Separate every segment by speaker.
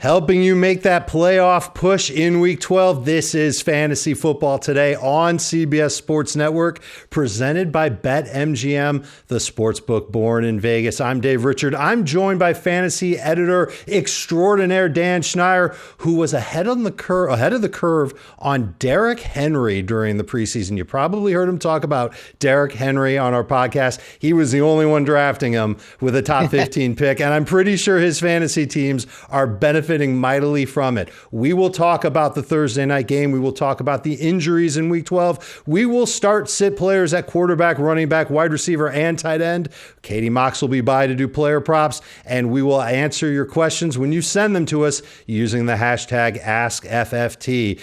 Speaker 1: Helping you make that playoff push in Week 12. This is Fantasy Football Today on CBS Sports Network, presented by BetMGM, the sportsbook born in Vegas. I'm Dave Richard. I'm joined by fantasy editor extraordinaire Dan Schneier, who was ahead of the curve on Derrick Henry during the preseason. You probably heard him talk about Derrick Henry on our podcast. He was the only one drafting him with a top 15 pick, and I'm pretty sure his fantasy teams are benefiting mightily from it. We will talk about the Thursday night game. We will talk about the injuries in Week 12. We will start sit players at quarterback, running back, wide receiver, and tight end. Katie Mox will be by to do player props, and we will answer your questions when you send them to us using the hashtag AskFFT.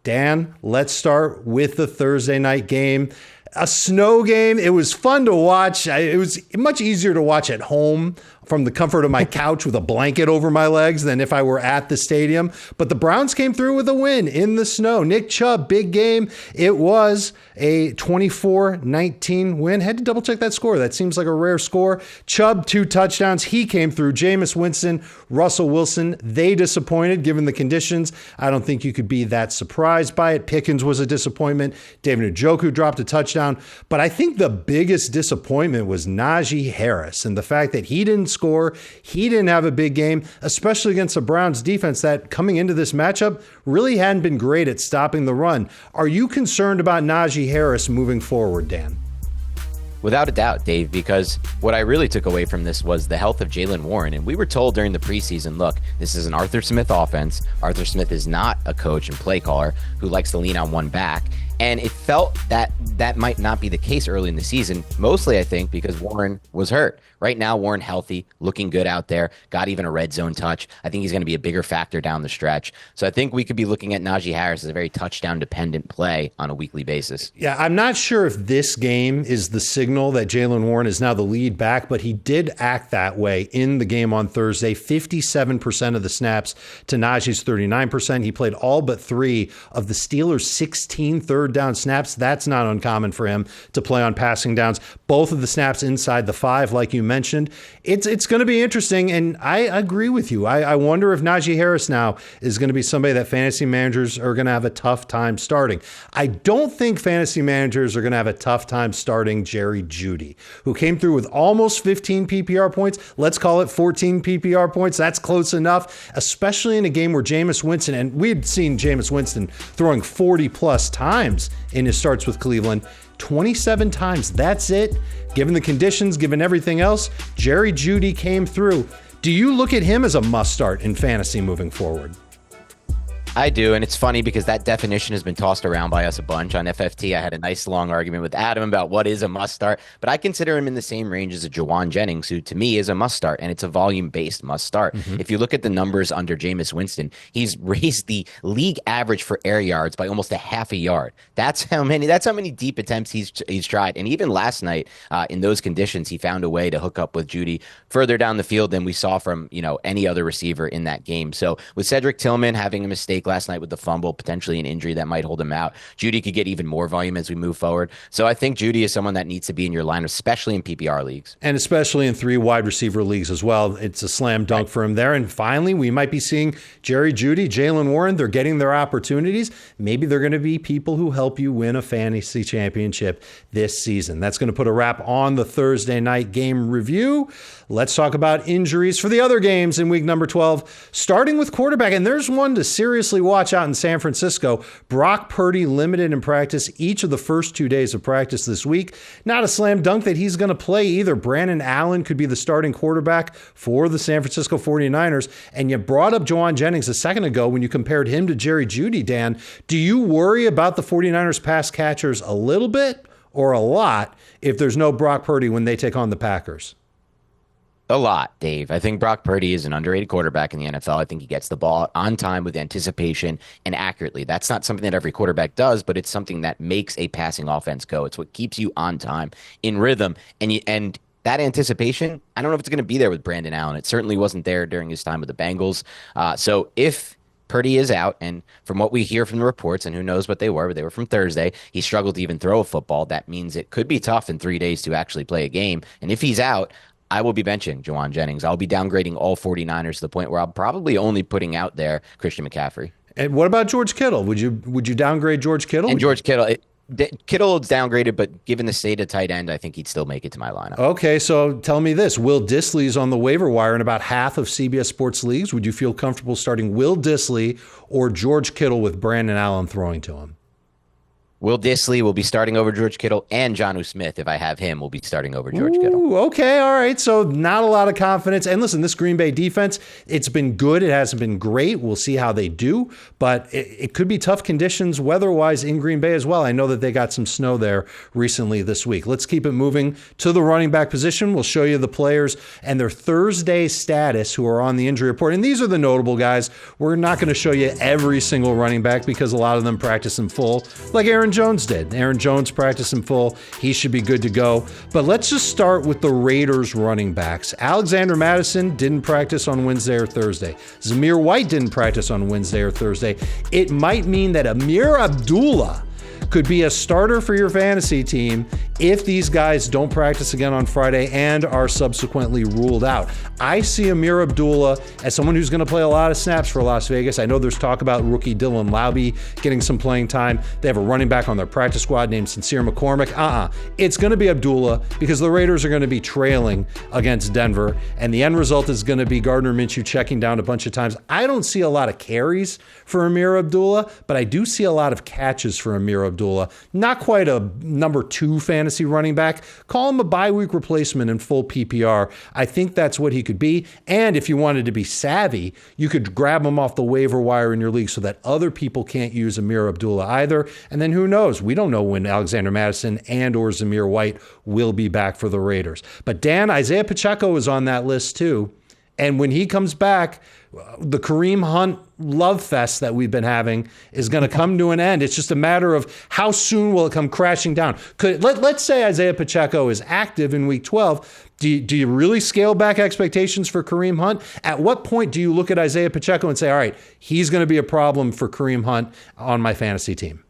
Speaker 1: Dan, let's start with the Thursday night game. A snow game. It was fun to watch. It was much easier to watch at home from the comfort of my couch with a blanket over my legs than if I were at the stadium. But the Browns came through with a win in the snow. Nick Chubb, big game. It was a 24-19 win. Had to double check that score. That seems like a rare score. Chubb, 2 touchdowns. He came through. Jameis Winston, Russell Wilson, they disappointed given the conditions. I don't think you could be that surprised by it. Pickens was a disappointment. David Njoku dropped a touchdown. But I think the biggest disappointment was Najee Harris and the fact that he didn't score. He didn't have a big game, especially against the Browns defense that coming into this matchup really hadn't been great at stopping the run. Are you concerned about Najee Harris moving forward, Dan?
Speaker 2: Without a doubt, Dave, because what I really took away from this was the health of Jaylen Warren. And we were told during the preseason, look, this is an Arthur Smith offense. Arthur Smith is not a coach and play caller who likes to lean on one back. And it felt that that might not be the case early in the season, mostly, I think, because Warren was hurt. Right now, Warren healthy, looking good out there, got even a red zone touch. I think he's going to be a bigger factor down the stretch. So I think we could be looking at Najee Harris as a very touchdown-dependent play on a weekly basis.
Speaker 1: Yeah, I'm not sure if this game is the signal that Jaylen Warren is now the lead back, but he did act that way in the game on Thursday. 57% of the snaps to Najee's 39%. He played all but 3 of the Steelers' 16 third down snaps. That's not uncommon for him to play on passing downs. Both of the snaps inside the 5, like you mentioned. It's going to be interesting, and I agree with you. I wonder if Najee Harris now is going to be somebody that fantasy managers are going to have a tough time starting. I don't think fantasy managers are going to have a tough time starting Jerry Jeudy, who came through with almost 15 PPR points. Let's call it 14 PPR points. That's close enough, especially in a game where Jameis Winston, and we had seen Jameis Winston throwing 40-plus times in his starts with Cleveland, 27 times. That's it. Given the conditions, given everything else, Jerry Jeudy came through. Do you look at him as a must start in fantasy moving forward?
Speaker 2: I do, and it's funny because that definition has been tossed around by us a bunch on FFT. I had a nice long argument with Adam about what is a must-start, but I consider him in the same range as a Jawan Jennings, who to me is a must-start, and it's a volume-based must-start. Mm-hmm. If you look at the numbers under Jameis Winston, he's raised the league average for air yards by almost a half a yard. That's how many deep attempts he's tried, and even last night in those conditions, he found a way to hook up with Jeudy further down the field than we saw from any other receiver in that game. So with Cedric Tillman having a mistake last night with the fumble, potentially an injury that might hold him out, Jeudy could get even more volume as we move forward. So I think Jeudy is someone that needs to be in your line, especially in PPR leagues.
Speaker 1: And especially in 3 wide receiver leagues as well. It's a slam dunk for him there. And finally, we might be seeing Jerry Jeudy, Jaylen Warren. They're getting their opportunities. Maybe they're going to be people who help you win a fantasy championship this season. That's going to put a wrap on the Thursday night game review. Let's talk about injuries for the other games in week number 12, starting with quarterback. And there's one to seriously watch out in San Francisco. Brock Purdy limited in practice each of the first 2 days of practice this week. Not a slam dunk that he's going to play either. Brandon Allen could be the starting quarterback for the San Francisco 49ers. And you brought up Jawan Jennings a second ago when you compared him to Jerry Jeudy, Dan. Do you worry about the 49ers pass catchers a little bit or a lot if there's no Brock Purdy when they take on the Packers?
Speaker 2: A lot, Dave. I think Brock Purdy is an underrated quarterback in the NFL. I think he gets the ball on time with anticipation and accurately. That's not something that every quarterback does, but it's something that makes a passing offense go. It's what keeps you on time, in rhythm, and that anticipation, I don't know if it's going to be there with Brandon Allen. It certainly wasn't there during his time with the Bengals. So if Purdy is out, and from what we hear from the reports, and who knows what they were, but they were from Thursday, he struggled to even throw a football. That means it could be tough in 3 days to actually play a game. And if he's out, I will be benching Juwan Jennings. I'll be downgrading all 49ers to the point where I'm probably only putting out there Christian McCaffrey.
Speaker 1: And what about George Kittle? Would you downgrade George Kittle?
Speaker 2: And George Kittle, Kittle's downgraded, but given the state of tight end, I think he'd still make it to my lineup.
Speaker 1: Okay, so tell me this. Will Dissly's on the waiver wire in about half of CBS Sports leagues. Would you feel comfortable starting Will Dissly or George Kittle with Brandon Allen throwing to him?
Speaker 2: Will Dissly will be starting over George Kittle, and Jonnu Smith, if I have him, will be starting over George Kittle.
Speaker 1: Okay, all right. So not a lot of confidence. And listen, this Green Bay defense, it's been good. It hasn't been great. We'll see how they do. But it could be tough conditions weather-wise in Green Bay as well. I know that they got some snow there recently this week. Let's keep it moving to the running back position. We'll show you the players and their Thursday status who are on the injury report. And these are the notable guys. We're not going to show you every single running back because a lot of them practice in full, like Aaron Jones did. Aaron Jones practiced in full. He should be good to go. But let's just start with the Raiders running backs. Alexander Mattison didn't practice on Wednesday or Thursday. Zamir White didn't practice on Wednesday or Thursday. It might mean that Amir Abdullah could be a starter for your fantasy team if these guys don't practice again on Friday and are subsequently ruled out. I see Amir Abdullah as someone who's going to play a lot of snaps for Las Vegas. I know there's talk about rookie Dylan Laube getting some playing time. They have a running back on their practice squad named Sincere McCormick. It's going to be Abdullah because the Raiders are going to be trailing against Denver, and the end result is going to be Gardner Minshew checking down a bunch of times. I don't see a lot of carries for Amir Abdullah, but I do see a lot of catches for Amir Abdullah. Not quite a number 2 fantasy running back. Call him a bye week replacement in full PPR. I think that's what he could be. And if you wanted to be savvy, you could grab him off the waiver wire in your league so that other people can't use Amir Abdullah either. And then who knows? We don't know when Alexander Mattison and or Zamir White will be back for the Raiders. But Dan, Isaiah Pacheco is on that list too. And when he comes back, the Kareem Hunt love fest that we've been having is going to come to an end. It's just a matter of how soon will it come crashing down. Let's say Isaiah Pacheco is active in week 12. Do you really scale back expectations for Kareem Hunt? At what point do you look at Isaiah Pacheco and say, all right, he's going to be a problem for Kareem Hunt on my fantasy team?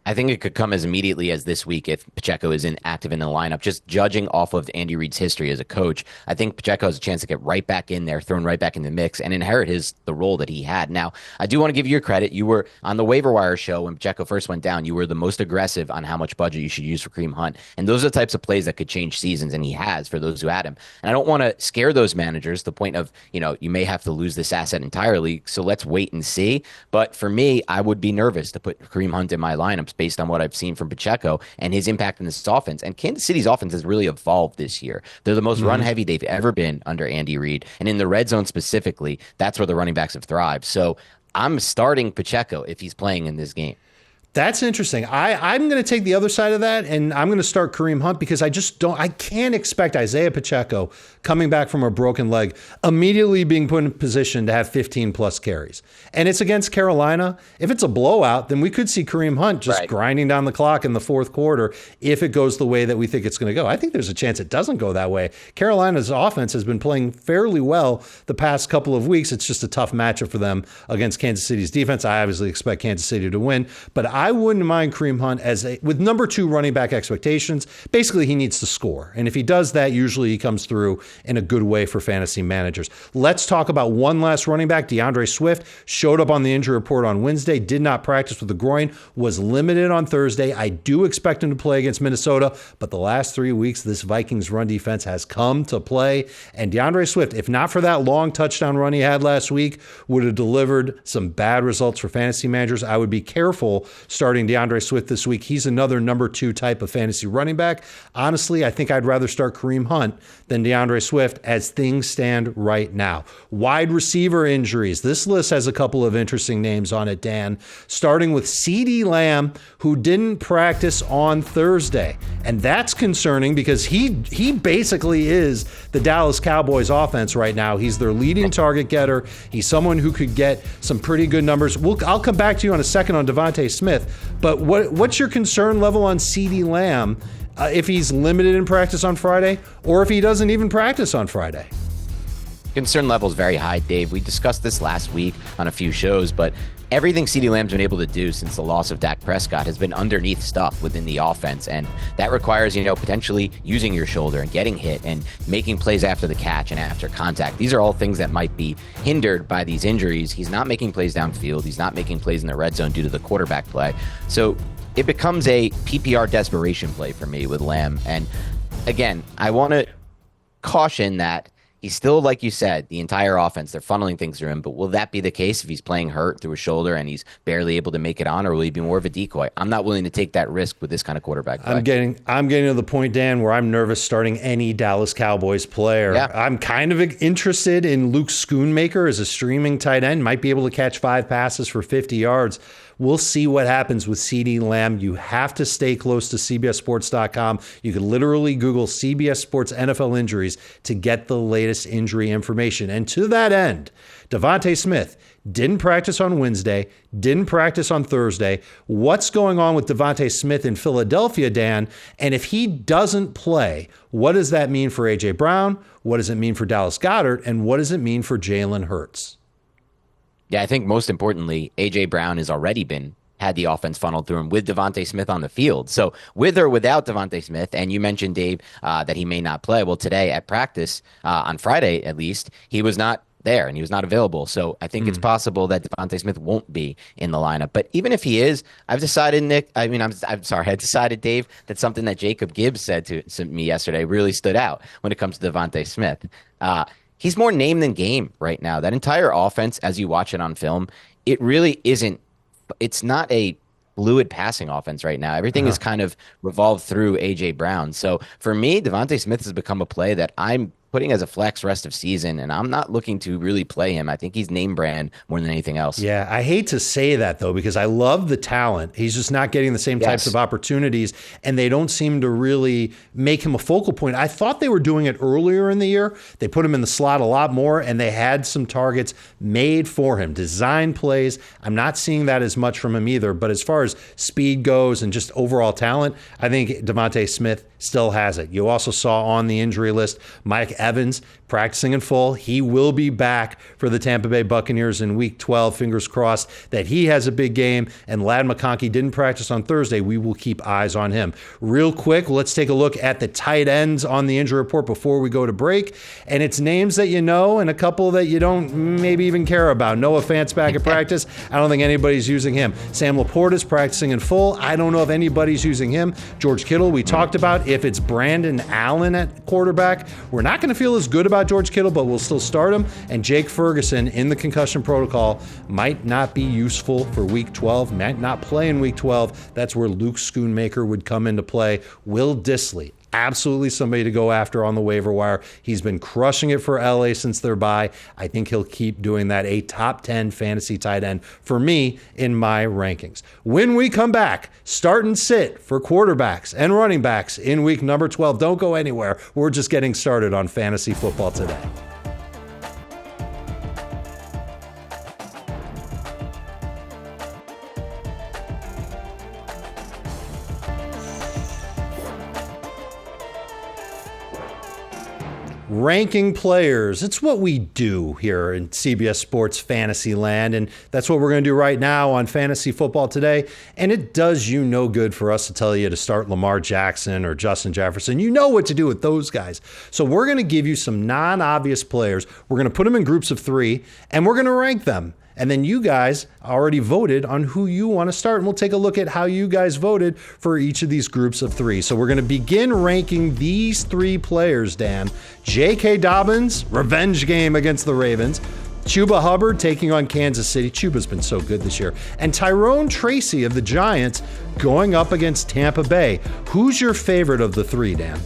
Speaker 2: I think it could come as immediately as this week if Pacheco is active in the lineup. Just judging off of Andy Reid's history as a coach, I think Pacheco has a chance to get right back in there, thrown right back in the mix, and inherit the role that he had. Now, I do want to give you credit. You were on the waiver wire show when Pacheco first went down. You were the most aggressive on how much budget you should use for Kareem Hunt. And those are the types of plays that could change seasons, and he has for those who had him. And I don't want to scare those managers to the point of, you may have to lose this asset entirely, so let's wait and see. But for me, I would be nervous to put Kareem Hunt in my lineups based on what I've seen from Pacheco and his impact in this offense. And Kansas City's offense has really evolved this year. They're the most run heavy they've ever been under Andy Reid. And in the red zone specifically, that's where the running backs have thrived. So I'm starting Pacheco if he's playing in this game.
Speaker 1: That's interesting. I'm going to take the other side of that, and I'm going to start Kareem Hunt because I can't expect Isaiah Pacheco coming back from a broken leg immediately being put in position to have 15 plus carries. And it's against Carolina. If it's a blowout, then we could see Kareem Hunt just grinding down the clock in the fourth quarter if it goes the way that we think it's going to go. I think there's a chance it doesn't go that way. Carolina's offense has been playing fairly well the past couple of weeks. It's just a tough matchup for them against Kansas City's defense. I obviously expect Kansas City to win, but I wouldn't mind Kareem Hunt with number 2 running back expectations. Basically, he needs to score. And if he does that, usually he comes through in a good way for fantasy managers. Let's talk about one last running back. DeAndre Swift showed up on the injury report on Wednesday, did not practice with the groin, was limited on Thursday. I do expect him to play against Minnesota, but the last 3 weeks, this Vikings run defense has come to play. And DeAndre Swift, if not for that long touchdown run he had last week, would have delivered some bad results for fantasy managers. I would be careful starting DeAndre Swift this week. He's another number 2 type of fantasy running back. Honestly, I think I'd rather start Kareem Hunt than DeAndre Swift as things stand right now. Wide receiver injuries. This list has a couple of interesting names on it, Dan, starting with CeeDee Lamb, who didn't practice on Thursday. And that's concerning because he basically is the Dallas Cowboys offense right now. He's their leading target getter. He's someone who could get some pretty good numbers. I'll come back to you in a second on Devontae Smith, but what's your concern level on CeeDee Lamb if he's limited in practice on Friday or if he doesn't even practice on Friday?
Speaker 2: Concern level is very high, Dave. We discussed this last week on a few shows, but everything CeeDee Lamb's been able to do since the loss of Dak Prescott has been underneath stuff within the offense. And that requires, potentially using your shoulder and getting hit and making plays after the catch and after contact. These are all things that might be hindered by these injuries. He's not making plays downfield. He's not making plays in the red zone due to the quarterback play. So it becomes a PPR desperation play for me with Lamb. And again, I want to caution that he's still, like you said, the entire offense, they're funneling things through him. But will that be the case if he's playing hurt through his shoulder and he's barely able to make it on, or will he be more of a decoy? I'm not willing to take that risk with this kind of quarterback play.
Speaker 1: I'm getting to the point, Dan, where I'm nervous starting any Dallas Cowboys player. Yeah. I'm kind of interested in Luke Schoonmaker as a streaming tight end. Might be able to catch 5 passes for 50 yards. We'll see what happens with CeeDee Lamb. You have to stay close to CBSSports.com. You can literally Google CBS Sports NFL injuries to get the latest injury information. And to that end, Devontae Smith didn't practice on Wednesday, didn't practice on Thursday. What's going on with Devontae Smith in Philadelphia, Dan? And if he doesn't play, what does that mean for A.J. Brown? What does it mean for Dallas Goedert? And what does it mean for Jalen Hurts?
Speaker 2: Yeah, I think most importantly, A.J. Brown has already had the offense funneled through him with Devontae Smith on the field. So with or without Devontae Smith, and you mentioned, Dave, that he may not play. Well, today at practice, on Friday at least, he was not there and he was not available. So I think it's possible that Devontae Smith won't be in the lineup. But even if he is, I've decided, I decided, Dave, that something that Jacob Gibbs said to me yesterday really stood out when it comes to Devontae Smith. He's more name than game right now. That entire offense, as you watch it on film, it really isn't. It's not a fluid passing offense right now. Everything is kind of revolved through A.J. Brown. So for me, Devontae Smith has become a play that I'm putting as a flex rest of season, and I'm not looking to really play him. I think he's name brand more than anything else.
Speaker 1: Yeah, I hate to say that, though, because I love the talent. He's just not getting the same types of opportunities, and they don't seem to really make him a focal point. I thought they were doing it earlier in the year. They put him in the slot a lot more, and they had some targets made for him, design plays. I'm not seeing that as much from him either, but as far as speed goes and just overall talent, I think Devontae Smith still has it. You also saw on the injury list Mike Evans practicing in full. He will be back for the Tampa Bay Buccaneers in Week 12. Fingers crossed that he has a big game. And Ladd McConkey didn't practice on Thursday. We will keep eyes on him. Real quick, let's take a look at the tight ends on the injury report before we go to break. And it's names that you know and a couple that you don't maybe even care about. Noah Fant's back at practice. I don't think anybody's using him. Sam Laporta's practicing in full. I don't know if anybody's using him. George Kittle, we talked about. If it's Brandon Allen at quarterback, we're not going to feel as good about George Kittle, but we'll still start him. And Jake Ferguson in the concussion protocol might not be useful for Week 12, might not play in Week 12. That's where Luke Schoonmaker would come into play. Will Dissly, absolutely somebody to go after on the waiver wire. He's been crushing it for LA since their bye. I think he'll keep doing that. A top 10 fantasy tight end for me in my rankings. When we come back, start and sit for quarterbacks and running backs in week number 12. Don't go anywhere. We're just getting started on fantasy football today. Ranking players. It's what we do here in CBS Sports Fantasy Land, and that's what we're going to do right now on Fantasy Football Today. And it does you no good for us to tell you to start Lamar Jackson or Justin Jefferson. You know what to do with those guys. So we're going to give you some non-obvious players. We're going to put them in groups of 3, and we're going to rank them. And then you guys already voted on who you want to start. And we'll take a look at how you guys voted for each of these groups of 3. So we're going to begin ranking these 3 players, Dan. J.K. Dobbins, revenge game against the Ravens. Chuba Hubbard taking on Kansas City. Chuba's been so good this year. And Tyrone Tracy of the Giants going up against Tampa Bay. Who's your favorite of the 3, Dan?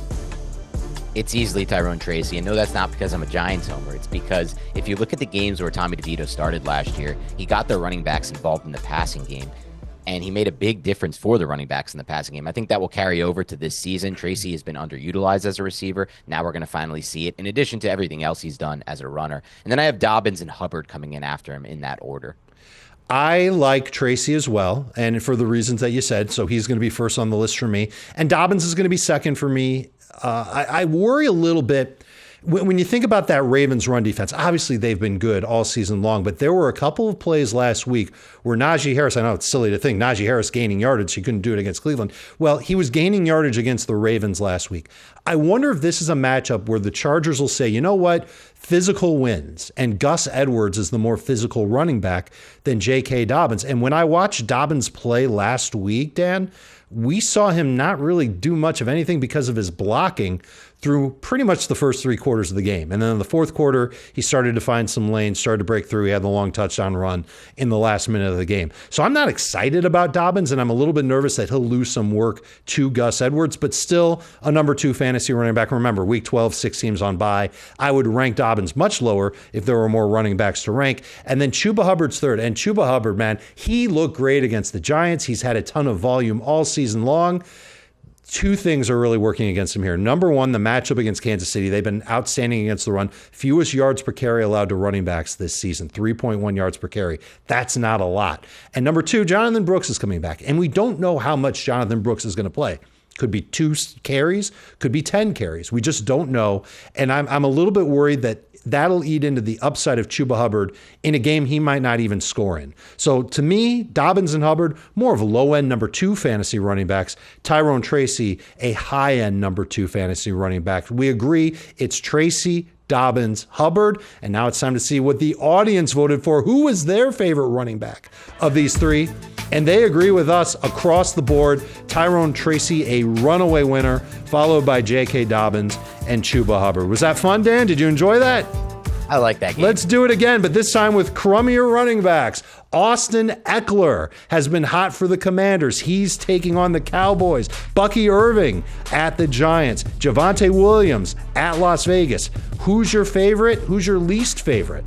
Speaker 2: It's easily Tyrone Tracy. And no, that's not because I'm a Giants homer. It's because if you look at the games where Tommy DeVito started last year, he got the running backs involved in the passing game, and he made a big difference for the running backs in the passing game. I think that will carry over to this season. Tracy has been underutilized as a receiver. Now we're going to finally see it, in addition to everything else he's done as a runner. And then I have Dobbins and Hubbard coming in after him in that order.
Speaker 1: I like Tracy as well, and for the reasons that you said. So he's going to be first on the list for me. And Dobbins is going to be second for me. I worry a little bit when you think about that Ravens run defense, obviously they've been good all season long, but there were a couple of plays last week where Najee Harris, I know it's silly to think Najee Harris gaining yardage, he couldn't do it against Cleveland. Well, he was gaining yardage against the Ravens last week. I wonder if this is a matchup where the Chargers will say, you know what, physical wins, and Gus Edwards is the more physical running back than J.K. Dobbins. And when I watched Dobbins play last week, Dan, we saw him not really do much of anything because of his blocking through pretty much the first 3 quarters of the game. And then in the fourth quarter, he started to find some lanes, started to break through. He had the long touchdown run in the last minute of the game. So I'm not excited about Dobbins, and I'm a little bit nervous that he'll lose some work to Gus Edwards, but still a number 2 fantasy running back. Remember, week 12, 6 teams on bye. I would rank Dobbins much lower if there were more running backs to rank. And then Chuba Hubbard's third. And Chuba Hubbard, man, he looked great against the Giants. He's had a ton of volume all season long. 2 things are really working against him here. Number 1, the matchup against Kansas City. They've been outstanding against the run. Fewest yards per carry allowed to running backs this season, 3.1 yards per carry. That's not a lot. And number 2, Jonathan Brooks is coming back. And we don't know how much Jonathan Brooks is going to play. Could be 2 carries, could be 10 carries. We just don't know. And I'm a little bit worried that that'll eat into the upside of Chuba Hubbard in a game he might not even score in. So to me, Dobbins and Hubbard, more of low-end number 2 fantasy running backs. Tyrone Tracy, a high-end number 2 fantasy running back. We agree it's Tracy, Dobbins, Hubbard, and now it's time to see what the audience voted for. Who was their favorite running back of these 3? And they agree with us across the board. Tyrone Tracy, a runaway winner, followed by J.K. Dobbins and Chuba Hubbard. Was that fun, Dan? Did you enjoy that?
Speaker 2: I like that game.
Speaker 1: Let's do it again, but this time with crummier running backs. Austin Eckler has been hot for the Commanders. He's taking on the Cowboys. Bucky Irving at the Giants. Javonte Williams at Las Vegas. Who's your favorite? Who's your least favorite?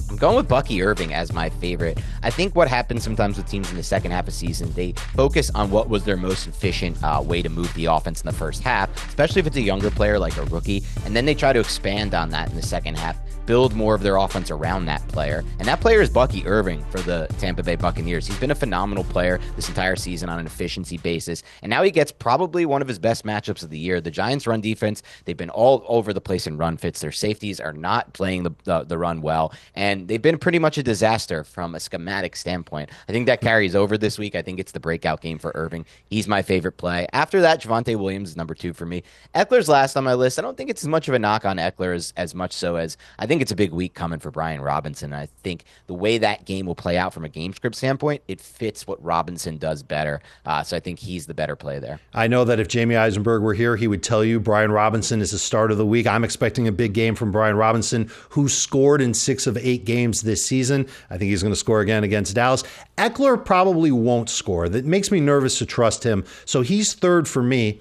Speaker 2: I'm going with Bucky Irving as my favorite. I think what happens sometimes with teams in the second half of season, they focus on what was their most efficient way to move the offense in the first half, especially if it's a younger player like a rookie, and then they try to expand on that in the second half, build more of their offense around that player. And that player is Bucky Irving for the Tampa Bay Buccaneers. He's been a phenomenal player this entire season on an efficiency basis, and now he gets probably one of his best matchups of the year. The Giants' run defense, they've been all over the place in run fits. Their safeties are not playing the run well, and they've been pretty much a disaster from a schematic standpoint. I think that carries over this week. I think it's the breakout game for Irving. He's my favorite play. After that, Javonte Williams is number 2 for me. Eckler's last on my list. I don't think it's as much of a knock on Eckler as much so as I think it's a big week coming for Brian Robinson. I think the way that game will play out from a game script standpoint, it fits what Robinson does better. So I think he's the better play there.
Speaker 1: I know that if Jamie Eisenberg were here, he would tell you Brian Robinson is the start of the week. I'm expecting a big game from Brian Robinson, who scored in 6 of 8 games this season. I think he's going to score again against Dallas. Eckler probably won't score. That makes me nervous to trust him. So he's 3rd for me.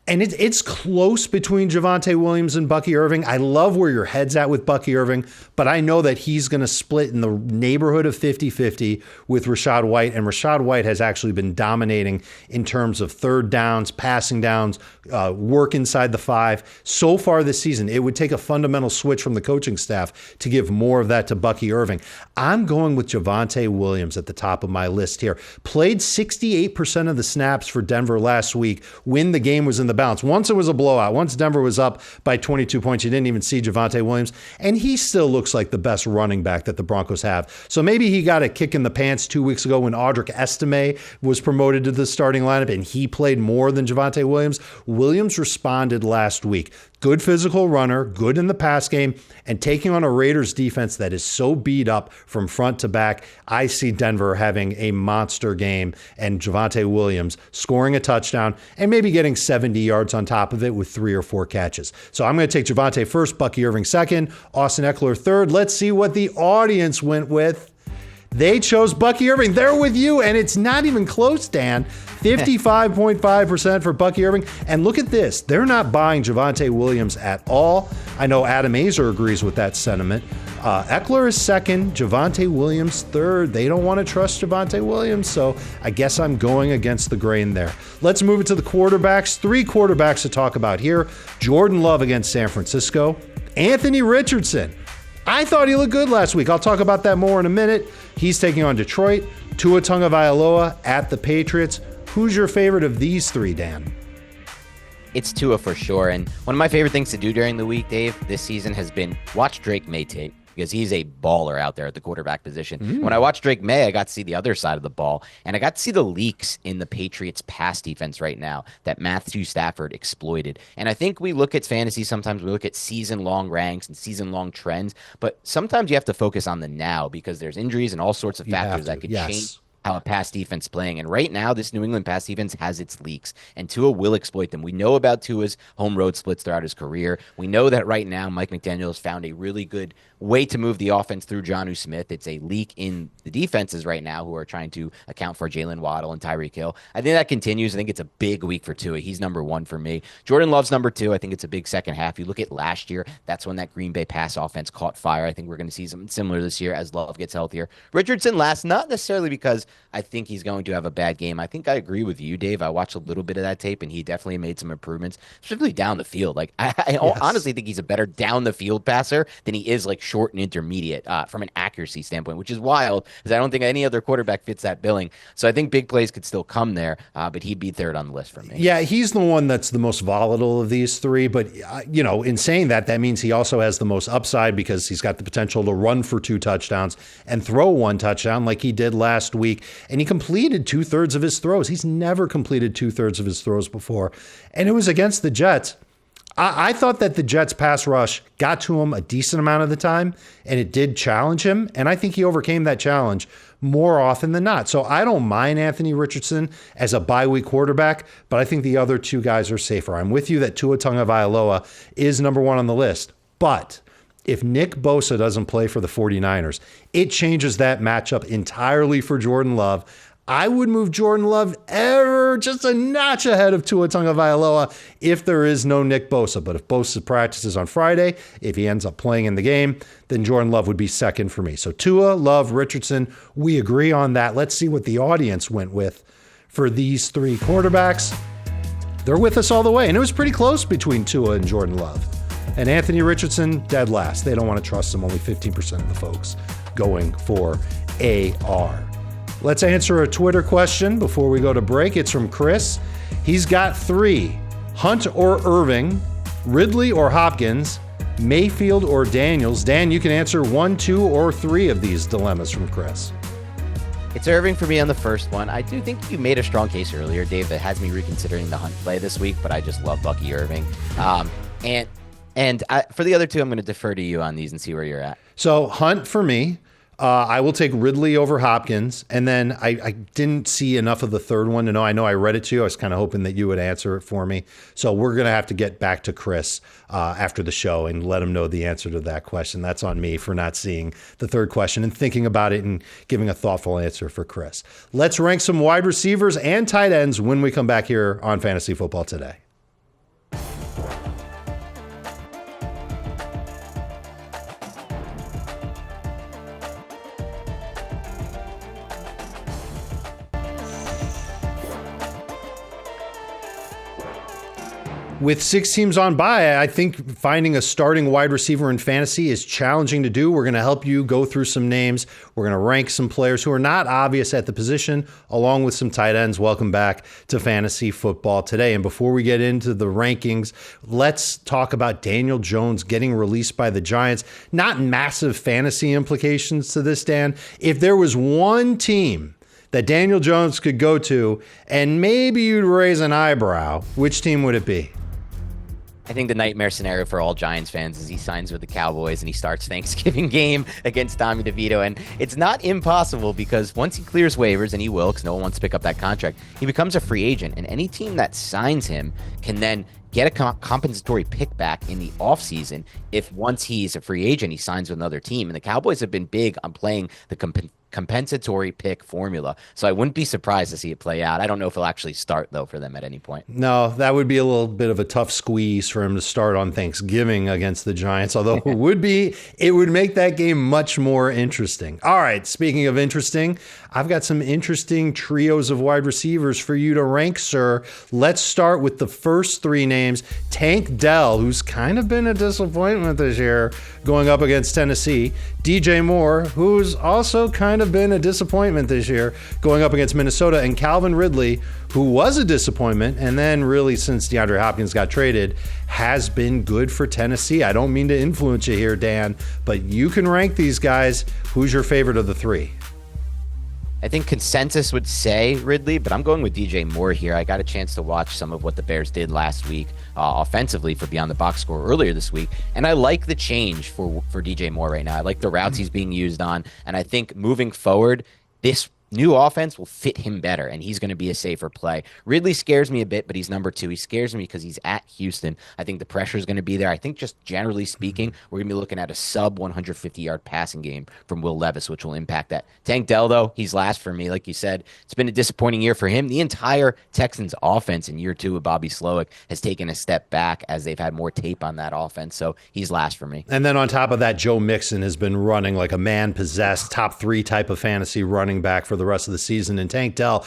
Speaker 1: And it's close between Javonte Williams and Bucky Irving. I love where your head's at with Bucky Irving, but I know that he's going to split in the neighborhood of 50-50 with Rachaad White, and Rachaad White has actually been dominating in terms of third downs, passing downs, work inside the 5. So far this season, it would take a fundamental switch from the coaching staff to give more of that to Bucky Irving. I'm going with Javonte Williams at the top of my list here. Played 68% of the snaps for Denver last week when the game was in the balance. Once it was a blowout. Once Denver was up by 22 points, you didn't even see Javonte Williams, and he still looks like the best running back that the Broncos have. So maybe he got a kick in the pants 2 weeks ago when Audric Estime was promoted to the starting lineup and he played more than Javonte Williams. Williams responded last week. Good physical runner, good in the pass game, and taking on a Raiders defense that is so beat up from front to back. I see Denver having a monster game and Javonte Williams scoring a touchdown and maybe getting 70 yards on top of it with 3 or 4 catches. So I'm going to take Javonte first, Bucky Irving second, Austin Eckler third. Let's see what the audience went with. They chose Bucky Irving. They're with you, and it's not even close, Dan. 55.5% for Bucky Irving. And look at this. They're not buying Javonte Williams at all. I know Adam Azer agrees with that sentiment. Eckler is second. Javonte Williams third. They don't want to trust Javonte Williams, so I guess I'm going against the grain there. Let's move it to the quarterbacks. 3 quarterbacks to talk about here. Jordan Love against San Francisco. Anthony Richardson. I thought he looked good last week. I'll talk about that more in a minute. He's taking on Detroit. Tua Tagovailoa at the Patriots. Who's your favorite of these 3, Dan?
Speaker 2: It's Tua for sure. And one of my favorite things to do during the week, Dave, this season has been watch Drake May tape, because he's a baller out there at the quarterback position. When I watched Drake May, I got to see the other side of the ball, and I got to see the leaks in the Patriots' pass defense right now that Matthew Stafford exploited. And I think we look at fantasy, sometimes we look at season-long ranks and season-long trends, but sometimes you have to focus on the now because there's injuries and all sorts of factors that could change how a pass defense playing. And right now, this New England pass defense has its leaks, and Tua will exploit them. We know about Tua's home road splits throughout his career. We know that right now, Mike McDaniel has found a really good way to move the offense through Jonnu Smith. It's a leak in the defenses right now who are trying to account for Jalen Waddle and Tyreek Hill. I think that continues. I think it's a big week for Tua. He's number one for me. Jordan Love's number two. I think it's a big second half. You look at last year, that's when that Green Bay pass offense caught fire. I think we're going to see something similar this year as Love gets healthier. Richardson last, not necessarily because I think he's going to have a bad game. I think I agree with you, Dave. I watched a little bit of that tape, and he definitely made some improvements, especially down the field. Like I honestly think he's a better down the field passer than he is like short and intermediate from an accuracy standpoint, which is wild because I don't think any other quarterback fits that billing. So I think big plays could still come there, but he'd be third on the list for me.
Speaker 1: Yeah, he's the one that's the most volatile of these three. But, in saying that, that means he also has the most upside because he's got the potential to run for 2 touchdowns and throw 1 touchdown like he did last week. And he completed 2/3 of his throws. He's never completed 2/3 of his throws before. And it was against the Jets. I thought that the Jets pass rush got to him a decent amount of the time, and it did challenge him. And I think he overcame that challenge more often than not. So I don't mind Anthony Richardson as a bye week quarterback, but I think the other 2 guys are safer. I'm with you that Tua Tagovailoa is number 1 on the list. But if Nick Bosa doesn't play for the 49ers, it changes that matchup entirely for Jordan Love. I would move Jordan Love ever just a notch ahead of Tua Tagovailoa if there is no Nick Bosa. But if Bosa practices on Friday, if he ends up playing in the game, then Jordan Love would be second for me. So Tua, Love, Richardson, we agree on that. Let's see what the audience went with for these 3 quarterbacks. They're with us all the way, and it was pretty close between Tua and Jordan Love. And Anthony Richardson, dead last. They don't want to trust him. Only 15% of the folks going for AR. Let's answer a Twitter question before we go to break. It's from Chris. He's got 3. Hunt or Irving, Ridley or Hopkins, Mayfield or Daniels. Dan, you can answer 1, 2, or 3 of these dilemmas from Chris.
Speaker 2: It's Irving for me on the first one. I do think you made a strong case earlier, Dave, that has me reconsidering the Hunt play this week, but I just love Bucky Irving. And for the other 2, I'm going to defer to you on these and see where you're at.
Speaker 1: So Hunt for me. I will take Ridley over Hopkins. And then I didn't see enough of the third one to know. I know I read it to you. I was kind of hoping that you would answer it for me. So we're going to have to get back to Chris after the show and let him know the answer to that question. That's on me for not seeing the third question and thinking about it and giving a thoughtful answer for Chris. Let's rank some wide receivers and tight ends when we come back here on Fantasy Football Today. With 6 teams on bye, I think finding a starting wide receiver in fantasy is challenging to do. We're going to help you go through some names. We're going to rank some players who are not obvious at the position, along with some tight ends. Welcome back to Fantasy Football Today. And before we get into the rankings, let's talk about Daniel Jones getting released by the Giants. Not massive fantasy implications to this, Dan. If there was one team that Daniel Jones could go to, and maybe you'd raise an eyebrow, which team would it be?
Speaker 2: I think the nightmare scenario for all Giants fans is he signs with the Cowboys and he starts Thanksgiving game against Tommy DeVito. And it's not impossible because once he clears waivers, and he will because no one wants to pick up that contract, he becomes a free agent. And any team that signs him can then get a compensatory pick back in the offseason if once he's a free agent, he signs with another team. And the Cowboys have been big on playing the compensatory pick formula. So I wouldn't be surprised to see it play out. I don't know if he'll actually start, though, for them at any point.
Speaker 1: No, that would be a little bit of a tough squeeze for him to start on Thanksgiving against the Giants, although it would make that game much more interesting. All right, speaking of interesting, I've got some interesting trios of wide receivers for you to rank, sir. Let's start with the first 3 names. Tank Dell, who's kind of been a disappointment this year, going up against Tennessee. DJ Moore, who's also kind of been a disappointment this year, going up against Minnesota, and Calvin Ridley, who was a disappointment, and then really since DeAndre Hopkins got traded, has been good for Tennessee. I don't mean to influence you here, Dan, but you can rank these guys. Who's your favorite of the three?
Speaker 2: I think consensus would say Ridley, but I'm going with DJ Moore here. I got a chance to watch some of what the Bears did last week offensively for Beyond the Box Score earlier this week, and I like the change for DJ Moore right now. I like the routes he's being used on, and I think moving forward, this new offense will fit him better, and he's going to be a safer play. Ridley scares me a bit, but he's number 2. He scares me because he's at Houston. I think the pressure is going to be there. I think just generally speaking, we're going to be looking at a sub 150-yard passing game from Will Levis, which will impact that. Tank Dell, though, he's last for me. Like you said, it's been a disappointing year for him. The entire Texans offense in year 2 with Bobby Slowick has taken a step back as they've had more tape on that offense, so he's last for me.
Speaker 1: And then on top of that, Joe Mixon has been running like a man-possessed top 3 type of fantasy running back for the rest of the season. And Tank Dell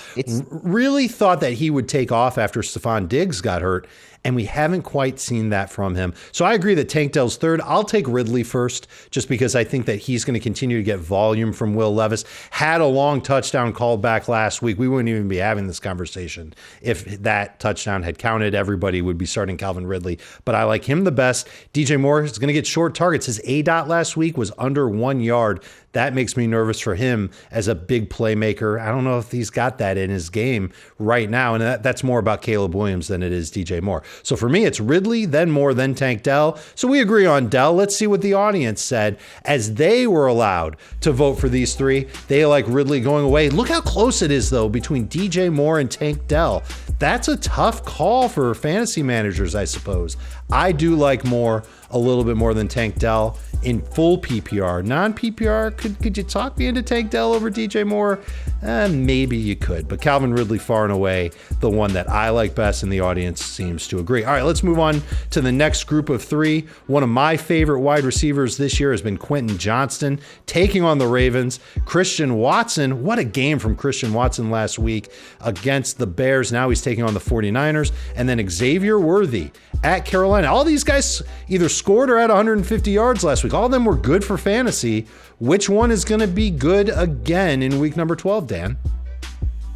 Speaker 1: really thought that he would take off after Stephon Diggs got hurt, and we haven't quite seen that from him. So I agree that Tank Dell's third. I'll take Ridley first, just because I think that he's going to continue to get volume from Will Levis. Had a long touchdown called back last week. We wouldn't even be having this conversation. If that touchdown had counted, everybody would be starting Calvin Ridley. But I like him the best. DJ Moore is going to get short targets. His ADOT last week was under 1 yard. That makes me nervous for him as a big playmaker. I don't know if he's got that in his game right now, and that's more about Caleb Williams than it is DJ Moore. So for me, it's Ridley, then Moore, then Tank Dell. So we agree on Dell. Let's see what the audience said as they were allowed to vote for these three. They like Ridley going away. Look how close it is, though, between DJ Moore and Tank Dell. That's a tough call for fantasy managers, I suppose. I do like Moore a little bit more than Tank Dell in full PPR. Non-PPR, could you talk me into Tank Dell over DJ Moore? Maybe you could, but Calvin Ridley far and away the one that I like best, and the audience seems to agree. All right, let's move on to the next group of three. One of my favorite wide receivers this year has been Quentin Johnston taking on the Ravens. Christian Watson, what a game from Christian Watson last week against the Bears. Now he's taking on the 49ers. And then Xavier Worthy at Carolina. All these guys either scored or had 150 yards last week. All of them were good for fantasy. Which one is going to be good again in week number 12, Dan?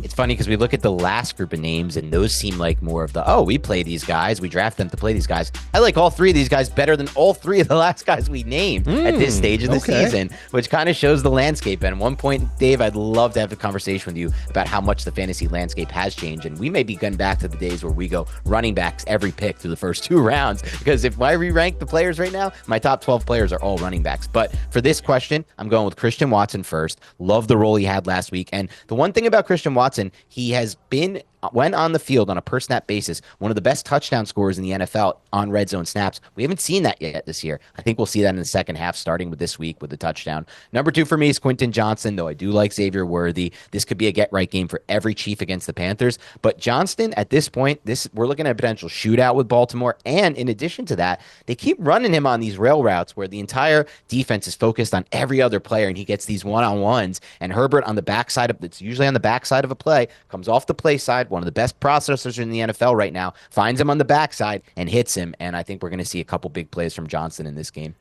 Speaker 2: It's funny because we look at the last group of names and those seem like more of the, we play these guys. We draft them to play these guys. I like all three of these guys better than all three of the last guys we named at this stage of the season, which kind of shows the landscape. And at one point, Dave, I'd love to have a conversation with you about how much the fantasy landscape has changed. And we may be getting back to the days where we go running backs every pick through the first 2 rounds. Because if I re-rank the players right now, my top 12 players are all running backs. But for this question, I'm going with Christian Watson first. Love the role he had last week. And the one thing about Christian Watson, he has been, when on the field on a per snap basis, one of the best touchdown scorers in the NFL on red zone snaps. We haven't seen that yet this year. I think we'll see that in the second half, starting with this week with the touchdown. Number 2 for me is Quentin Johnston, though I do like Xavier Worthy. This could be a get-right game for every Chief against the Panthers. But Johnston, at this point, we're looking at a potential shootout with Baltimore. And in addition to that, they keep running him on these rail routes where the entire defense is focused on every other player, and he gets these one-on-ones. And Herbert on the backside it's usually on the backside of a play, comes off the play side, one of the best processors in the NFL right now, finds him on the backside and hits him. And I think we're going to see a couple big plays from Johnston in this game.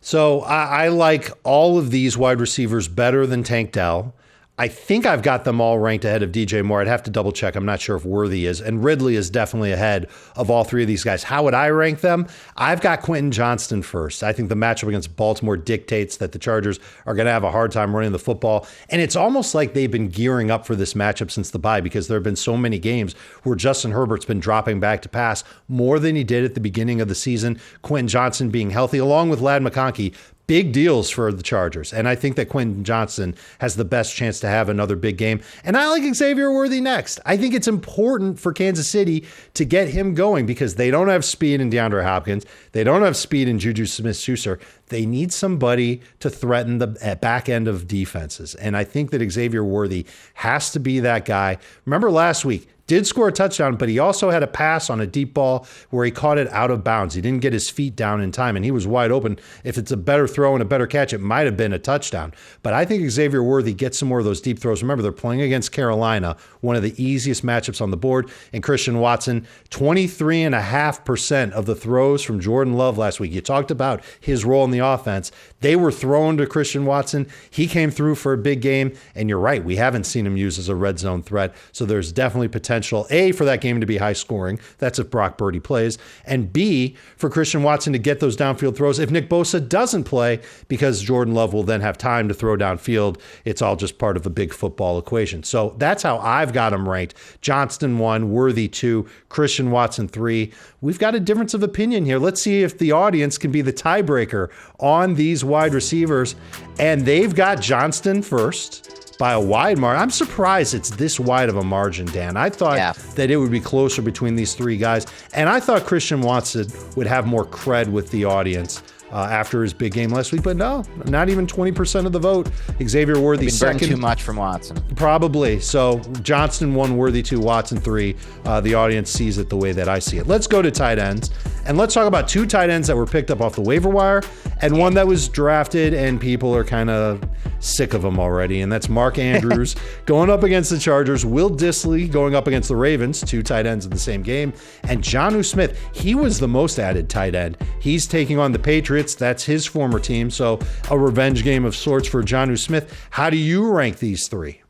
Speaker 1: So I like all of these wide receivers better than Tank Dell. I think I've got them all ranked ahead of DJ Moore. I'd have to double check. I'm not sure if Worthy is. And Ridley is definitely ahead of all three of these guys. How would I rank them? I've got Quentin Johnston first. I think the matchup against Baltimore dictates that the Chargers are going to have a hard time running the football. And it's almost like they've been gearing up for this matchup since the bye, because there have been so many games where Justin Herbert's been dropping back to pass more than he did at the beginning of the season. Quentin Johnston being healthy, along with Ladd McConkey, big deals for the Chargers. And I think that Quentin Johnston has the best chance to have another big game. And I like Xavier Worthy next. I think it's important for Kansas City to get him going because they don't have speed in DeAndre Hopkins. They don't have speed in Juju Smith-Schuster. They need somebody to threaten the back end of defenses. And I think that Xavier Worthy has to be that guy. Remember last week, did score a touchdown, but he also had a pass on a deep ball where he caught it out of bounds. He didn't get his feet down in time, and he was wide open. If it's a better throw and a better catch, it might have been a touchdown. But I think Xavier Worthy gets some more of those deep throws. Remember, they're playing against Carolina, one of the easiest matchups on the board. And Christian Watson, 23.5% of the throws from Jordan Love last week. You talked about his role in the offense. They were thrown to Christian Watson. He came through for a big game. And you're right, we haven't seen him used as a red zone threat. So there's definitely potential, A, for that game to be high scoring. That's if Brock Purdy plays. And B, for Christian Watson to get those downfield throws if Nick Bosa doesn't play, because Jordan Love will then have time to throw downfield. It's all just part of a big football equation. So that's how I've got him ranked. Johnston 1, Worthy 2, Christian Watson 3. We've got a difference of opinion here. Let's see if the audience can be the tiebreaker on these wide receivers. And they've got Johnston first by a wide margin. I'm surprised it's this wide of a margin, Dan. I thought that it would be closer between these three guys. And I thought Christian Watson would have more cred with the audience after his big game last week. But no, not even 20% of the vote. Xavier Worthy second.
Speaker 2: Too much from Watson.
Speaker 1: Probably. So Johnston 1, Worthy 2, Watson 3. The audience sees it the way that I see it. Let's go to tight ends. And let's talk about two tight ends that were picked up off the waiver wire and one that was drafted and people are kind of sick of him already. And that's Mark Andrews going up against the Chargers, Will Dissly going up against the Ravens, two tight ends in the same game, and Jonnu Smith. He was the most added tight end. He's taking on the Patriots. That's his former team. So a revenge game of sorts for Jonnu Smith. How do you rank these three?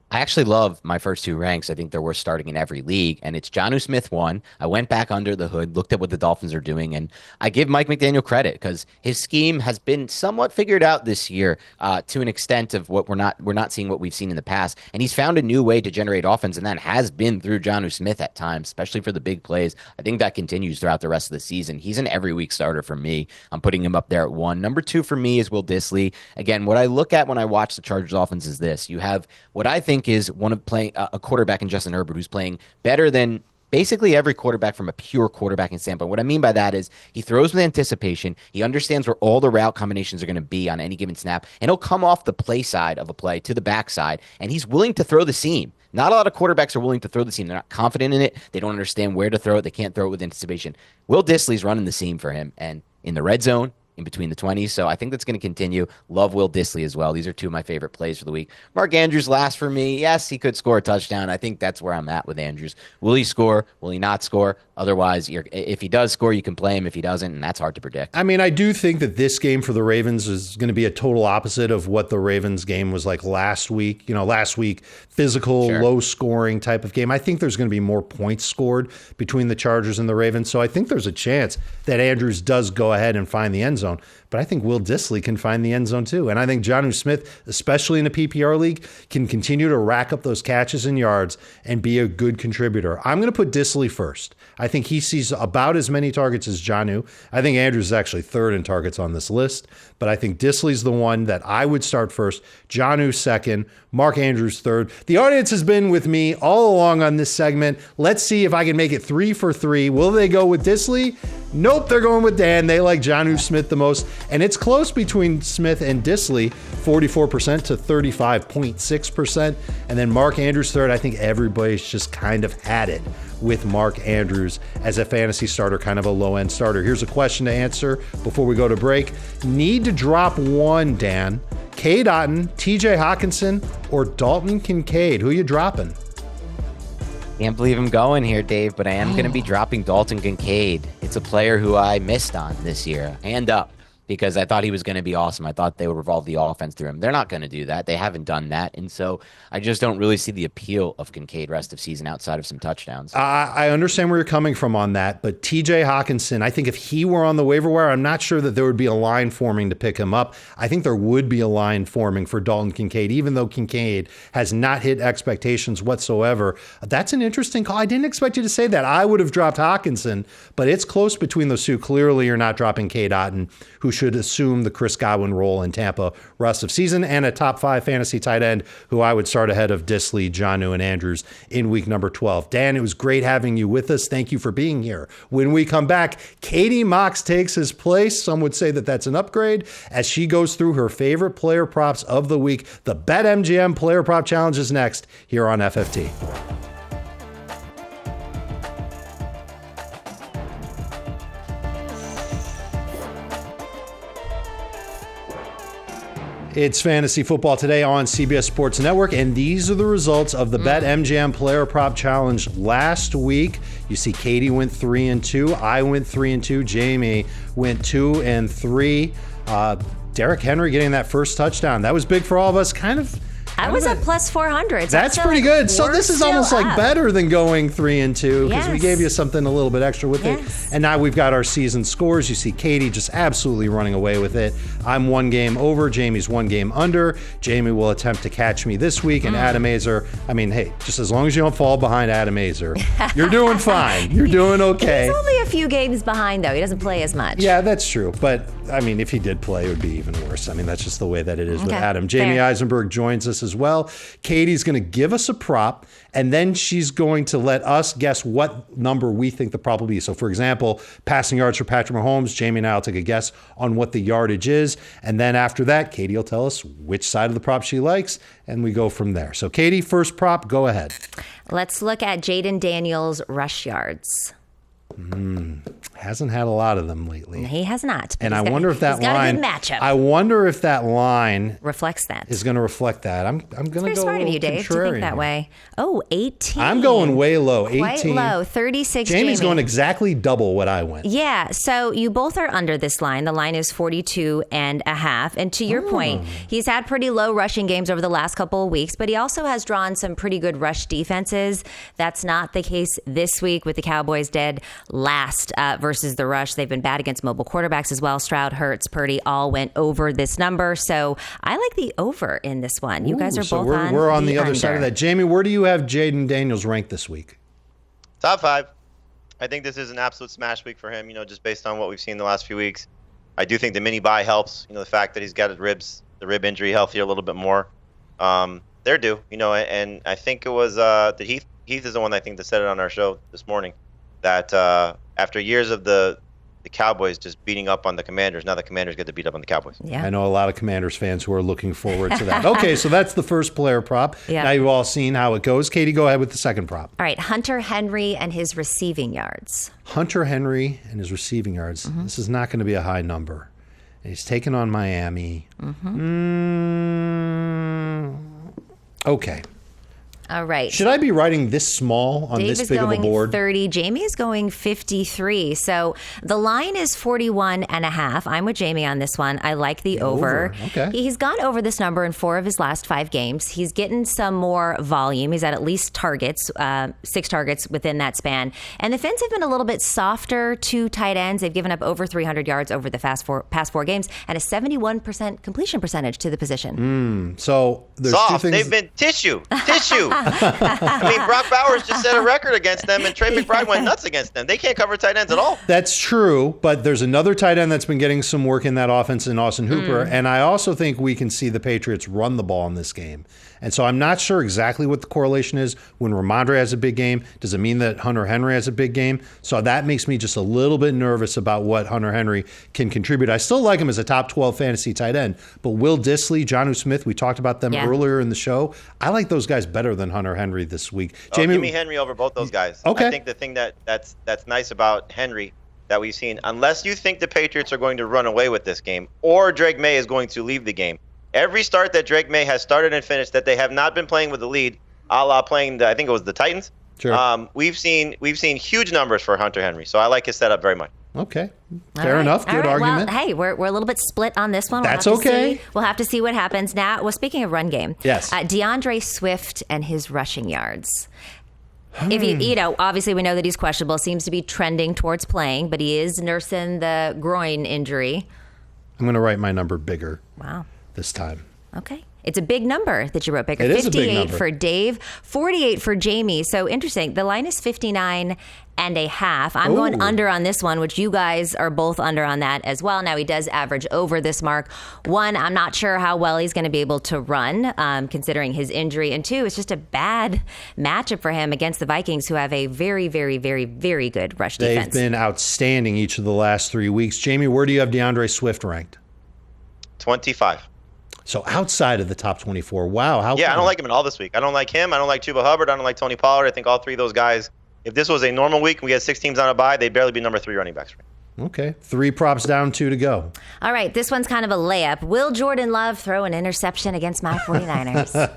Speaker 2: I actually love my first two ranks. I think they're worth starting in every league. And it's Jonnu Smith 1. I went back under the hood, looked at what the Dolphins are doing, and I give Mike McDaniel credit because his scheme has been somewhat figured out this year to an extent of what we're not seeing what we've seen in the past. And he's found a new way to generate offense, and that has been through Jonnu Smith at times, especially for the big plays. I think that continues throughout the rest of the season. He's an every week starter for me. I'm putting him up there at 1. Number 2 for me is Will Dissly. Again, what I look at when I watch the Chargers offense is this. You have what I think is one of playing a quarterback in Justin Herbert who's playing better than basically every quarterback from a pure quarterbacking standpoint. What I mean by that is he throws with anticipation. He understands where all the route combinations are going to be on any given snap, and he'll come off the play side of a play to the backside, and he's willing to throw the seam. Not a lot of quarterbacks are willing to throw the seam. They're not confident in it. They don't understand where to throw it. They can't throw it with anticipation. Will Dissly's running the seam for him, and in the red zone, in between the 20s. So I think that's going to continue. Love Will Dissly as well. These are two of my favorite plays for the week. Mark Andrews last for me. Yes, he could score a touchdown. I think that's where I'm at with Andrews. Will he score? Will he not score? Otherwise, if he does score, you can play him. If he doesn't, and that's hard to predict.
Speaker 1: I mean, I do think that this game for the Ravens is going to be a total opposite of what the Ravens game was like last week. Last week, physical, low scoring type of game. I think there's going to be more points scored between the Chargers and the Ravens. So I think there's a chance that Andrews does go ahead and find the end zone. But I think Will Dissly can find the end zone too. And I think Jonnu Smith, especially in a PPR league, can continue to rack up those catches and yards and be a good contributor. I'm going to put Dissly first. I think he sees about as many targets as Jonnu. I think Andrews is actually third in targets on this list. But I think Dissly's the one that I would start first. Jonnu second. Mark Andrews third. The audience has been with me all along on this segment. Let's see if I can make it 3 for 3. Will they go with Dissly? Nope, they're going with Dan. They like Jonnu Smith the most. And it's close between Smith and Dissly, 44% to 35.6%. And then Mark Andrews third. I think everybody's just kind of had it with Mark Andrews as a fantasy starter, kind of a low-end starter. Here's a question to answer before we go to break. Need to drop one, Dan. Cade Otton, TJ Hawkinson, or Dalton Kincaid? Who are you dropping?
Speaker 2: Can't believe I'm going here, Dave, but I am going to be dropping Dalton Kincaid. It's a player who I missed on this year. Hand up. Because I thought he was going to be awesome. I thought they would revolve the offense through him. They're not going to do that. They haven't done that. And so I just don't really see the appeal of Kincaid rest of season outside of some touchdowns.
Speaker 1: I understand where you're coming from on that, but TJ Hawkinson, I think if he were on the waiver wire, I'm not sure that there would be a line forming to pick him up. I think there would be a line forming for Dalton Kincaid, even though Kincaid has not hit expectations whatsoever. That's an interesting call. I didn't expect you to say that. I would have dropped Hawkinson, but it's close between those two. Clearly, you're not dropping Cade Otton, who should assume the Chris Godwin role in Tampa rest of season, and a top 5 fantasy tight end who I would start ahead of Dissly, Jonnu, and Andrews in week number 12. Dan, it was great having you with us. Thank you for being here. When we come back, Katie Mox takes his place. Some would say that that's an upgrade as she goes through her favorite player props of the week. The BetMGM Player Prop Challenge is next here on FFT. It's Fantasy Football Today on CBS Sports Network, and these are the results of the BetMGM Player Prop Challenge last week. You see, Katie went 3-2, I went 3-2, Jamie went 2-3. Derrick Henry getting that first touchdown. That was big for all of us.
Speaker 3: I was at plus 400. So
Speaker 1: that's pretty good. So this is almost like better than going 3-2 because we gave you something a little bit extra with it. And now we've got our season scores. You see Katie just absolutely running away with it. I'm 1 game over. Jamie's 1 game under. Jamie will attempt to catch me this week. And Adam Azer, I mean, hey, just as long as you don't fall behind Adam Azer, you're doing fine. You're doing okay.
Speaker 3: He's only a few games behind, though. He doesn't play as much.
Speaker 1: Yeah, that's true. But, I mean, if he did play, it would be even worse. I mean, that's just the way that it is with Adam. Jamie Eisenberg joins us as well. Katie's going to give us a prop, and then she's going to let us guess what number we think the prop will be. So, for example, passing yards for Patrick Mahomes, Jamie and I will take a guess on what the yardage is. And then after that, Katie will tell us which side of the prop she likes, and we go from there. So, Katie, first prop, go ahead.
Speaker 3: Let's look at Jaden Daniels' rush yards.
Speaker 1: Hasn't had a lot of them lately.
Speaker 3: He has not.
Speaker 1: And I wonder if that line.
Speaker 3: Matchup.
Speaker 1: I wonder if that line
Speaker 3: reflects that.
Speaker 1: Is going to reflect that. I'm going to go.
Speaker 3: Very smart of you, Dave, to think that way. Oh, 18.
Speaker 1: I'm going way low. 18.
Speaker 3: Quite low. 36.
Speaker 1: Jamie's going exactly double what I went.
Speaker 3: Yeah. So you both are under this line. The line is 42.5. And to your point, he's had pretty low rushing games over the last couple of weeks, but he also has drawn some pretty good rush defenses. That's not the case this week with the Cowboys dead last versus the rush. They've been bad against mobile quarterbacks as well. Stroud, Hurts, Purdy all went over this number. So I like the over in this one. You guys are both on
Speaker 1: we're on the other
Speaker 3: under.
Speaker 1: side of that. Jamie, where do you have Jaden Daniels ranked this week?
Speaker 4: Top 5. I think this is an absolute smash week for him, just based on what we've seen the last few weeks. I do think the mini bye helps. The fact that he's got the rib injury healthier a little bit more. They're due, and I think it was the Heath is the one I think that said it on our show this morning that after years of the Cowboys just beating up on the Commanders, now the Commanders get to beat up on the Cowboys.
Speaker 3: Yeah.
Speaker 1: I know a lot of Commanders fans who are looking forward to that. Okay, so that's the first player prop.
Speaker 3: Yeah.
Speaker 1: Now you've all seen how it goes. Katie, go ahead with the second prop.
Speaker 3: All right, Hunter Henry and his receiving yards.
Speaker 1: Hunter Henry and his receiving yards. This is not going to be a high number. And he's taking on Miami. Okay.
Speaker 3: All right.
Speaker 1: Should I be writing this small on
Speaker 3: Dave
Speaker 1: this big of a board?
Speaker 3: Dave is going 30. Jamie is going 53. So the line is 41.5. I'm with Jamie on this one. I like the over.
Speaker 1: Okay.
Speaker 3: He's gone over this number in 4 of his last 5 games. He's getting some more volume. He's at least targets, 6 targets within that span. And the Finns have been a little bit softer to tight ends. They've given up over 300 yards over the past 4 games and a 71% completion percentage to the position.
Speaker 1: So there's
Speaker 4: Soft.
Speaker 1: two things.
Speaker 4: They've been tissue. I mean, Brock Bowers just set a record against them, and Trey McBride went nuts against them. They can't cover tight ends at all.
Speaker 1: That's true, but there's another tight end that's been getting some work in that offense in Austin Hooper, and I also think we can see the Patriots run the ball in this game. And so I'm not sure exactly what the correlation is. When Ramondre has a big game, does it mean that Hunter Henry has a big game? So that makes me just a little bit nervous about what Hunter Henry can contribute. I still like him as a top 12 fantasy tight end, but Will Dissly, Jonnu Smith, we talked about them earlier in the show. I like those guys better than Hunter Henry this week. Jamie,
Speaker 4: give me Henry over both those guys.
Speaker 1: Okay.
Speaker 4: I think the thing that's nice about Henry that we've seen, unless you think the Patriots are going to run away with this game or Drake May is going to leave the game, every start that Drake May has started and finished that they have not been playing with the lead, a la playing I think it was the Titans.
Speaker 1: Sure.
Speaker 4: We've seen huge numbers for Hunter Henry, so I like his setup very much.
Speaker 1: Okay. Fair enough. Good argument.
Speaker 3: Well, hey, we're a little bit split on this one.
Speaker 1: That's okay.
Speaker 3: We'll have to see what happens now. Well, speaking of run game,
Speaker 1: yes.
Speaker 3: DeAndre Swift and his rushing yards. If obviously we know that he's questionable, seems to be trending towards playing, but he is nursing the groin injury.
Speaker 1: I'm going to write my number bigger.
Speaker 3: Wow.
Speaker 1: This time.
Speaker 3: Okay. It's a big number that you wrote bigger.
Speaker 1: It is a big
Speaker 3: 58
Speaker 1: number.
Speaker 3: for Dave, 48 for Jamie. So interesting. The line is 59.5. I'm going under on this one, which you guys are both under on that as well. Now he does average over this mark. 1, I'm not sure how well he's going to be able to run, considering his injury. And 2, it's just a bad matchup for him against the Vikings, who have a very, very, very, very good rush defense.
Speaker 1: They've been outstanding each of the last 3 weeks. Jamie, where do you have DeAndre Swift ranked?
Speaker 4: 25.
Speaker 1: So outside of the top 24. Wow.
Speaker 4: I don't like him at all this week. I don't like him. I don't like Chuba Hubbard. I don't like Tony Pollard. I think all 3 of those guys, if this was a normal week and we had 6 teams on a bye, they'd barely be number 3 running backs.
Speaker 1: Okay. 3 props down, 2 to go.
Speaker 3: All right, this one's kind of a layup. Will Jordan Love throw an interception against my 49ers?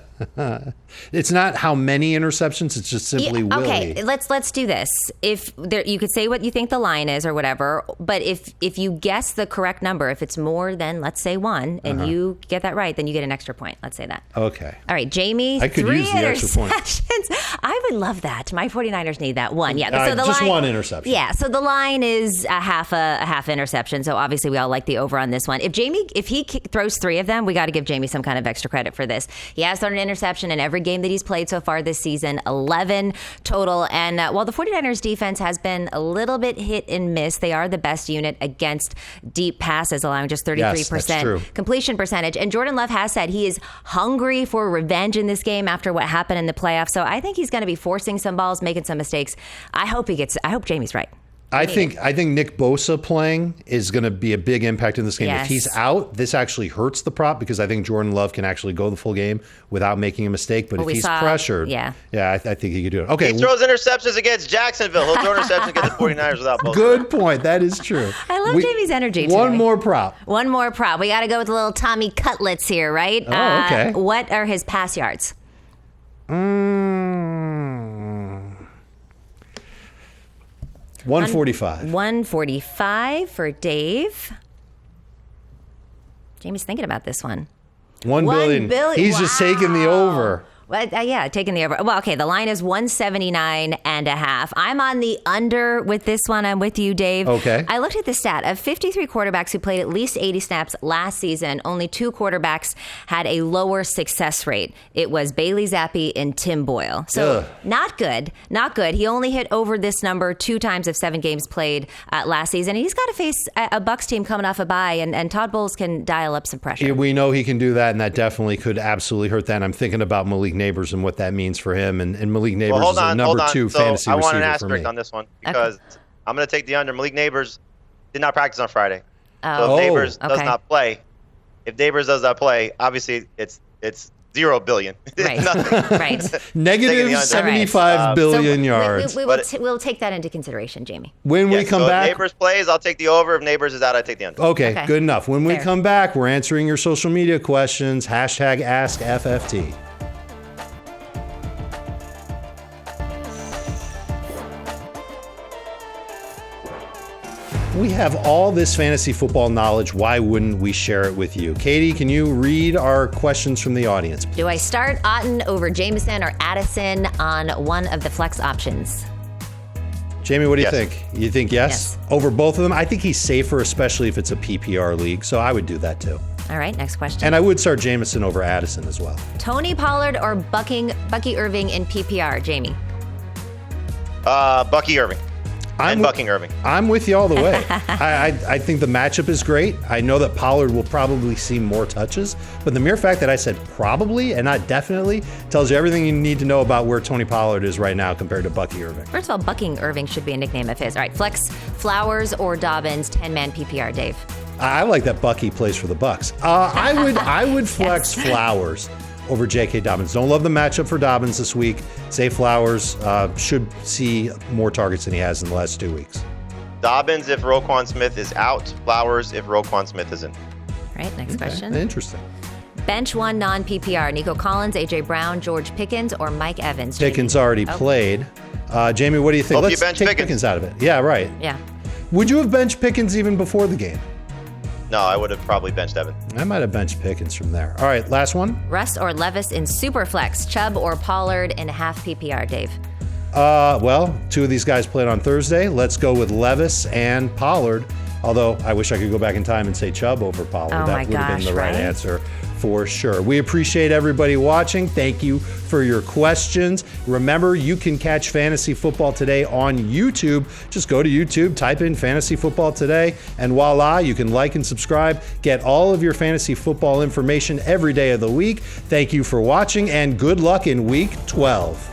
Speaker 1: It's not how many interceptions, it's just simply will
Speaker 3: okay,
Speaker 1: he.
Speaker 3: let's do this. If there, you could say what you think the line is or whatever, but if you guess the correct number, if it's more than, let's say 1, and you get that right, then you get an extra point. Let's say that.
Speaker 1: Okay.
Speaker 3: All right, Jamie,
Speaker 1: I could
Speaker 3: 3
Speaker 1: use the extra point.
Speaker 3: interceptions. I would love that. My 49ers need that one. Yeah. So the
Speaker 1: just
Speaker 3: line,
Speaker 1: 1 interception.
Speaker 3: Yeah. So the line is a half interception. So obviously we all like the over on this one. If he throws 3 of them, we got to give Jamie some kind of extra credit for this. He has thrown an interception in every game that he's played so far this season, 11 total. And while the 49ers defense has been a little bit hit and miss, they are the best unit against deep passes, allowing just 33% completion percentage. And Jordan Love has said he is hungry for revenge in this game after what happened in the playoffs. So I think he's going to be forcing some balls, making some mistakes. I hope Jamie's right.
Speaker 1: I think Nick Bosa playing is going to be a big impact in this game.
Speaker 3: Yes.
Speaker 1: If he's out, this actually hurts the prop because I think Jordan Love can actually go the full game without making a mistake. But if he's pressured, I think he could do it. Okay,
Speaker 4: he throws interceptions against Jacksonville. He'll throw interceptions against the 49ers without Bosa.
Speaker 1: Good point. That is true.
Speaker 3: I love Jamie's energy today.
Speaker 1: One more prop.
Speaker 3: We got to go with the little Tommy Cutlets here, right?
Speaker 1: Oh, okay.
Speaker 3: What are his pass yards?
Speaker 1: 145.
Speaker 3: 145 for Dave. Jamie's thinking about this one.
Speaker 1: 1 billion. He's just taking the over.
Speaker 3: Well, taking the over. Well, okay, the line is 179.5. I'm on the under with this one. I'm with you, Dave.
Speaker 1: Okay.
Speaker 3: I looked at the stat. Of 53 quarterbacks who played at least 80 snaps last season, only 2 quarterbacks had a lower success rate. It was Bailey Zappi and Tim Boyle. So not good. Not good. He only hit over this number 2 times of 7 games played last season. He's got to face a Bucs team coming off a bye, and Todd Bowles can dial up some pressure.
Speaker 1: Yeah, we know he can do that, and that definitely could absolutely hurt that. And I'm thinking about Malik Neighbors and what that means for him. And Malik Neighbors is a number 2 fantasy receiver for me.
Speaker 4: I want an asterisk on this one because I'm going to take the under. Malik Neighbors did not practice on Friday. So if Neighbors does not play, obviously it's 0 billion.
Speaker 3: Right.
Speaker 4: Nothing.
Speaker 3: Right.
Speaker 1: Negative 75 billion yards.
Speaker 3: We'll take that into consideration, Jamie.
Speaker 1: When we come back.
Speaker 4: If Neighbors plays, I'll take the over. If Neighbors is out, I take the under.
Speaker 1: Okay, good enough. When we come back, we're answering your social media questions. #AskFFT. We have all this fantasy football knowledge. Why wouldn't we share it with you? Katie, can you read our questions from the audience, please?
Speaker 3: Do I start Otten over Jameson or Addison on one of the flex options?
Speaker 1: Jamie, what do you think? You think yes? Over both of them? I think he's safer, especially if it's a PPR league. So I would do that too.
Speaker 3: All right, next question.
Speaker 1: And I would start Jameson over Addison as well.
Speaker 3: Tony Pollard or Bucky Irving in PPR, Jamie?
Speaker 4: Bucky Irving. Bucking Irving.
Speaker 1: I'm with you all the way. I think the matchup is great. I know that Pollard will probably see more touches, but the mere fact that I said probably and not definitely tells you everything you need to know about where Tony Pollard is right now compared to Bucky Irving.
Speaker 3: First of all, Bucking Irving should be a nickname of his. All right, flex Flowers or Dobbins, 10-man PPR, Dave.
Speaker 1: I like that Bucky plays for the Bucs. I would flex Flowers over J.K. Dobbins. Don't love the matchup for Dobbins this week. Say Flowers should see more targets than he has in the last 2 weeks.
Speaker 4: Dobbins if Roquan Smith is out. Flowers if Roquan Smith is in.
Speaker 3: All right, next question.
Speaker 1: Interesting.
Speaker 3: Bench 1 non-PPR, Nico Collins, A.J. Brown, George Pickens, or Mike Evans?
Speaker 1: Pickens already played. Jamie, what do you think?
Speaker 4: Hope
Speaker 1: Let's
Speaker 4: you bench
Speaker 1: take
Speaker 4: Pickens
Speaker 1: out of it. Yeah, right.
Speaker 3: Yeah.
Speaker 1: Would you have benched Pickens even before the game?
Speaker 4: No, I would have probably benched Evan.
Speaker 1: I might have benched Pickens from there. All right, last one.
Speaker 3: Russ or Levis in Superflex, Chubb or Pollard in half PPR, Dave?
Speaker 1: Well, 2 of these guys played on Thursday. Let's go with Levis and Pollard. Although I wish I could go back in time and say Chubb over Pollard. That would have been the right answer for sure. We appreciate everybody watching. Thank you for your questions. Remember, you can catch Fantasy Football Today on YouTube. Just go to YouTube, type in Fantasy Football Today, and voila, you can like and subscribe. Get all of your fantasy football information every day of the week. Thank you for watching, and good luck in Week 12.